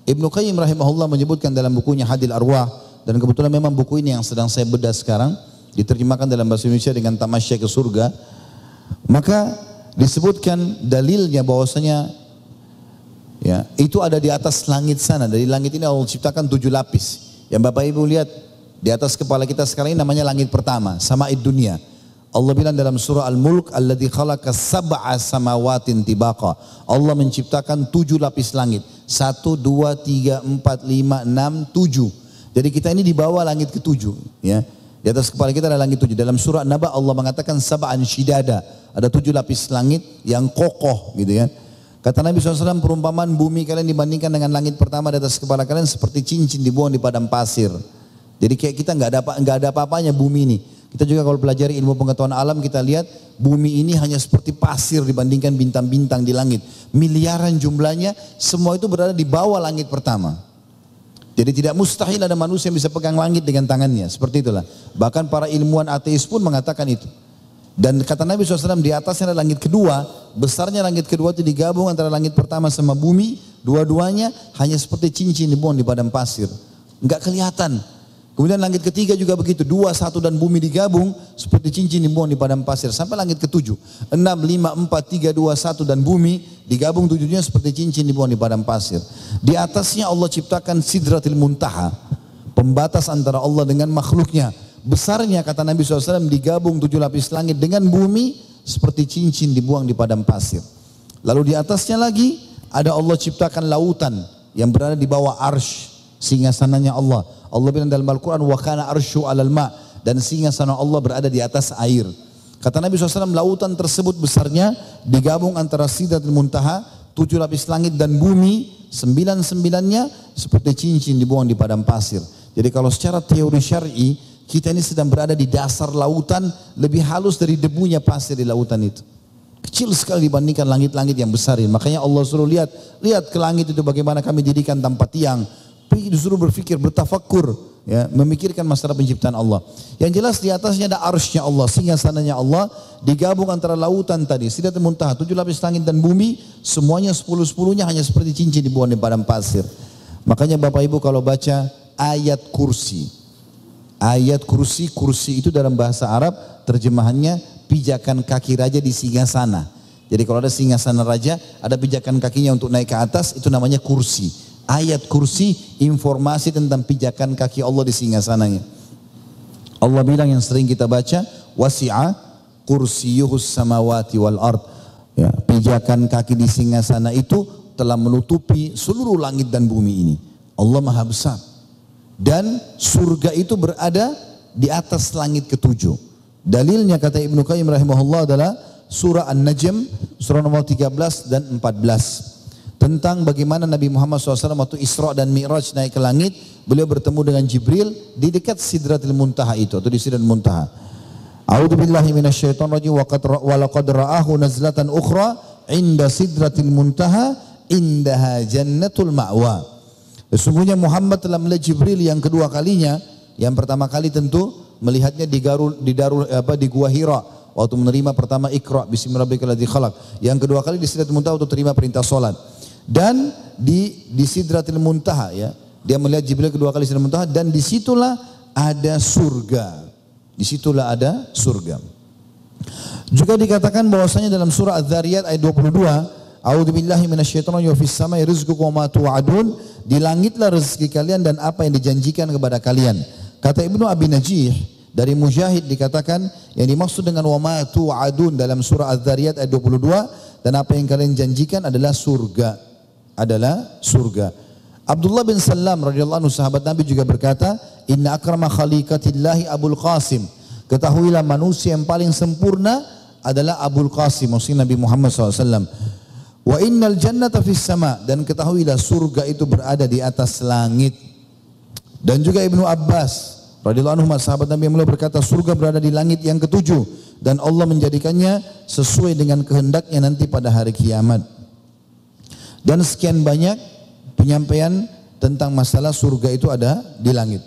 Ibnu Qayyim rahimahullah menyebutkan dalam bukunya Hadil Arwah, dan kebetulan memang buku ini yang sedang saya bedah sekarang, diterjemahkan dalam bahasa Indonesia dengan Tamasya ke Surga. Maka disebutkan dalilnya bahwasanya ya, itu ada di atas langit sana. Dari langit ini Allah ciptakan 7 lapis. Yang Bapak Ibu lihat di atas kepala kita sekarang ini namanya langit pertama, sama'id dunia. Allah bilang dalam surah Al-Mulk, alladzi khalaqa sab'a samawatin tibaqa. Allah menciptakan 7 lapis langit. 1, 2, 3, 4, 5, 6, 7. Jadi kita ini di bawah langit ke-7. Ya. Di atas kepala kita ada langit 7. Dalam surah Naba Allah mengatakan sab'an shidada. Ada 7 lapis langit yang kokoh gitu ya. Kata Nabi SAW, perumpamaan bumi kalian dibandingkan dengan langit pertama di atas kepala kalian seperti cincin dibuang di padang pasir. Jadi kayak kita nggak ada apa-apanya bumi ini. Kita juga kalau pelajari ilmu pengetahuan alam kita lihat bumi ini hanya seperti pasir dibandingkan bintang-bintang di langit. Miliaran jumlahnya, semua itu berada di bawah langit pertama. Jadi tidak mustahil ada manusia yang bisa pegang langit dengan tangannya. Seperti itulah. Bahkan para ilmuwan ateis pun mengatakan itu. Dan kata Nabi SAW di atasnya ada langit kedua. Besarnya langit kedua itu digabung antara langit pertama sama bumi. Dua-duanya hanya seperti cincin dibuang di padang pasir. Enggak kelihatan. Kemudian langit ketiga juga begitu, 2, 1 dan bumi digabung seperti cincin dibuang di padang pasir. Sampai langit ke-7, 6, 5, 4, 3, 2, 1 dan bumi digabung 7-nya seperti cincin dibuang di padang pasir. Di atasnya Allah ciptakan Sidratil Muntaha, pembatas antara Allah dengan makhluknya. Besarnya kata Nabi SAW digabung 7 lapis langit dengan bumi seperti cincin dibuang di padang pasir. Lalu di atasnya lagi ada Allah ciptakan lautan yang berada di bawah arsy, singgasananya Allah. Allah bilang dalam Al-Quran, wa kana arsyu alal ma, dan singgasana Allah berada di atas air. Kata Nabi SAW, lautan tersebut besarnya digabung antara Sidratul Muntaha, 7 lapis langit dan bumi, 9-9-nya seperti cincin dibuang di padang pasir. Jadi kalau secara teori syar'i, kita ini sedang berada di dasar lautan, lebih halus dari debunya pasir di lautan itu. Kecil sekali dibandingkan langit-langit yang besar ini. Makanya Allah suruh lihat ke langit itu bagaimana kami dirikan tanpa tiang. Disuruh berpikir, bertafakkur, ya, memikirkan masalah penciptaan Allah. Yang jelas di atasnya ada arsy-nya Allah, singgasananya Allah, digabung antara lautan tadi, Sidratul Muntaha, 7 lapis langit dan bumi, semuanya 10-10-nya hanya seperti cincin dibuang di padang pasir. Makanya Bapak Ibu kalau baca ayat kursi itu dalam bahasa Arab terjemahannya pijakan kaki raja di singgasana. Jadi kalau ada singgasana raja, ada pijakan kakinya untuk naik ke atas, itu namanya kursi. Ayat kursi informasi tentang pijakan kaki Allah di singgasananya. Allah bilang yang sering kita baca, wasi'a kursiyuhus samawati wal ard. Ya, pijakan kaki di singgasana itu telah menutupi seluruh langit dan bumi ini. Allah Maha Besar. Dan surga itu berada di atas langit ke-7. Dalilnya kata Ibnu Qayyim rahimahullah adalah surah An-Najm, surah nomor 13 dan 14. Tentang bagaimana Nabi Muhammad SAW waktu Isra dan Mi'raj naik ke langit, beliau bertemu dengan Jibril di dekat Sidratil Muntaha itu, atau di Sidratil Muntaha. A'udzubillahi minasyaitonirrajim wa laqad ra'ahu nazlatan ukhra inda Sidratil Muntaha indaha jannatul ma'wa. Sesungguhnya Muhammad telah melihat Jibril yang kedua kalinya. Yang pertama kali tentu melihatnya di Gua Hira waktu menerima pertama Iqra bismillahirrahmanirrahim khalaq. Yang kedua kali di Sidratil Muntaha untuk terima perintah salat. Dan di Sidratil Muntaha, ya, dia melihat Jibril kedua kali Sidratil Muntaha, dan disitulah ada surga. Disitulah ada surga. Juga dikatakan bahwasanya dalam surah Az-Zariyat ayat 22, a'udzubillahi minasyaitonir rajim, wa fis samai rizqukum wa ma tu'adun, di langitlah rezeki kalian dan apa yang dijanjikan kepada kalian. Kata Ibnu Abi Najih dari Mujahid dikatakan yang dimaksud dengan wa ma tu'adun dalam surah Az-Zariyat ayat 22, dan apa yang kalian janjikan adalah surga. Abdullah bin Salam radhiyallahu anhu sahabat Nabi juga berkata, inna akrama khaliqatillahi Abul Qasim. Ketahuilah manusia yang paling sempurna adalah Abul Qasim, maksudnya Nabi Muhammad SAW. Wa innal jannata fis sama, dan ketahuilah surga itu berada di atas langit. Dan juga Ibnu Abbas radhiyallahu anhu sahabat Nabi yang mulia berkata, surga berada di langit yang ke-7 dan Allah menjadikannya sesuai dengan kehendaknya nanti pada hari kiamat. Dan sekian banyak penyampaian tentang masalah surga itu ada di langit.